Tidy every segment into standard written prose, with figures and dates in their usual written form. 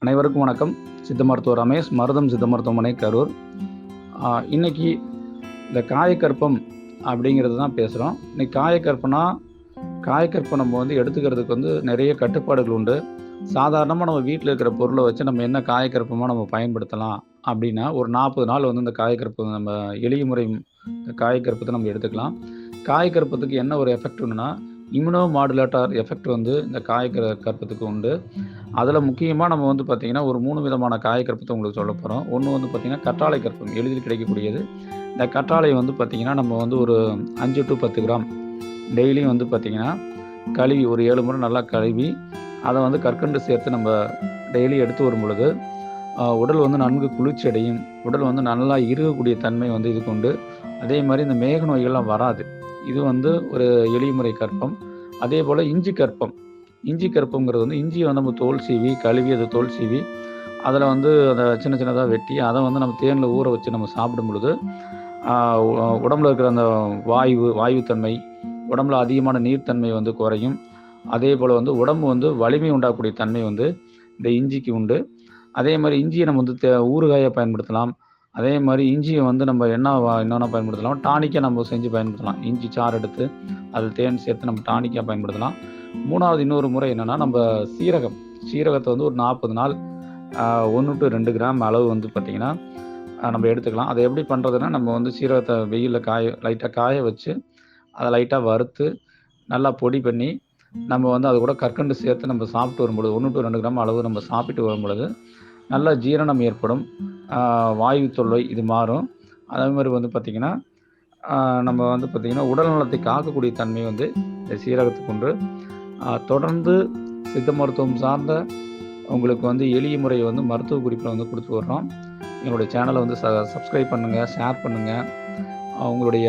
அனைவருக்கும் வணக்கம். சித்த மருத்துவர் ரமேஷ், மருதம் சித்த மருத்துவமனை, கரூர். இன்னைக்கு இந்த காயக்கற்பம் அப்படிங்கிறது தான் பேசுகிறோம். இன்னைக்கு காயக்கற்பம் நம்ம எடுத்துக்கிறதுக்கு நிறைய கட்டுப்பாடுகள் உண்டு. சாதாரணமாக நம்ம வீட்டில் இருக்கிற பொருளை வச்சு நம்ம என்ன காயக்கற்பமாக நம்ம பயன்படுத்தலாம் அப்படின்னா, ஒரு 40 நாள் இந்த காயக்கற்பம் நம்ம எளிய முறை காயக்கற்பத்தை நம்ம எடுத்துக்கலாம். காயக்கற்பத்துக்கு என்ன ஒரு எஃபெக்ட்னா, இம்யூனோ மாடுலேட்டர் எஃபெக்ட் இந்த கற்பத்துக்கு உண்டு. அதில் முக்கியமாக நம்ம பார்த்திங்கன்னா ஒரு 3 விதமான காயக்கற்பத்தை உங்களுக்கு சொல்ல போகிறோம். ஒன்று பார்த்திங்கன்னா கற்றாழை கற்பம், எளிதில் கிடைக்கக்கூடியது. இந்த கற்றாழை பார்த்திங்கன்னா நம்ம ஒரு 5 to 10 கிராம் டெய்லியும் பார்த்திங்கன்னா கழுவி ஒரு 7 முறை நல்லா கழுவி அதை கற்கண்டு சேர்த்து நம்ம டெய்லி எடுத்து வரும் பொழுது உடல் நன்கு குளிர்ச்சி அடையும். உடல் நல்லா இறுகக்கூடிய தன்மை இதுக்கு உண்டு. அதே மாதிரி இந்த மேக நோய்கள்லாம் வராது. இது ஒரு எளிய முறை கற்பம். அதே போல் இஞ்சி கற்பம். இஞ்சி கற்பம்ங்கிறது இஞ்சியை நம்ம தோல் சீவி கழுவி அதை தோல் சீவி அதில் அதை சின்ன சின்னதாக வெட்டி அதை நம்ம தேனில் ஊற வச்சு நம்ம சாப்பிடும் பொழுது உடம்புல இருக்கிற அந்த வாயுத்தன்மை, உடம்புல அதிகமான நீர்த்தன்மை குறையும். அதே போல் உடம்பு வலிமை உண்டாகக்கூடிய தன்மை இந்த இஞ்சிக்கு உண்டு. அதே மாதிரி இஞ்சியை நம்ம ஊறுகாயை பயன்படுத்தலாம். அதே மாதிரி இஞ்சியை நம்ம என்னென்ன பயன்படுத்தலாம், டானிக்காக நம்ம செஞ்சு பயன்படுத்தலாம். இஞ்சி சாறு எடுத்து அதில் தேன் சேர்த்து நம்ம டானிக்காக பயன்படுத்தலாம். மூணாவது இன்னொரு முறை என்னென்னா, நம்ம சீரகத்தை ஒரு 40 நாள் 1 to 2 கிராம் அளவு பார்த்திங்கன்னா நம்ம எடுத்துக்கலாம். அதை எப்படி பண்ணுறதுன்னா, நம்ம சீரகத்தை வெயிலில் லைட்டாக காய வச்சு அதை லைட்டாக வறுத்து நல்லா பொடி பண்ணி நம்ம அது கூட கற்கண்டு சேர்த்து நம்ம சாப்பிட்டு வரும்பொழுது 1 to 2 கிராம் அளவு நம்ம சாப்பிட்டு வரும்பொழுது நல்ல ஜீரணம் ஏற்படும். வாயு தொல்லை இது மாறும். அதே மாதிரி பார்த்திங்கன்னா நம்ம பார்த்திங்கன்னா உடல் நலத்தை காக்கக்கூடிய தன்மை இந்த சீரகத்துக்கு உண்டு. தொடர்ந்து சித்த மருத்துவம் சார்ந்த உங்களுக்கு எளிய முறை மருத்துவ குறிப்பில் கொடுத்து வர்றோம். எங்களுடைய சேனலை சப்ஸ்கிரைப் பண்ணுங்கள், ஷேர் பண்ணுங்கள். உங்களுடைய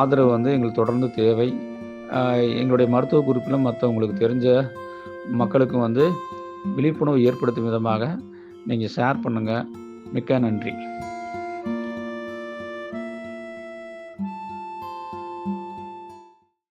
ஆதரவு எங்களுக்கு தொடர்ந்து தேவை. எங்களுடைய மருத்துவ குறிப்பிலும் மற்றவங்களுக்கு தெரிஞ்ச மக்களுக்கும் விழிப்புணர்வு ஏற்படுத்தும் விதமாக நீங்கள் ஷேர் பண்ணுங்கள். மிக்க நன்றி.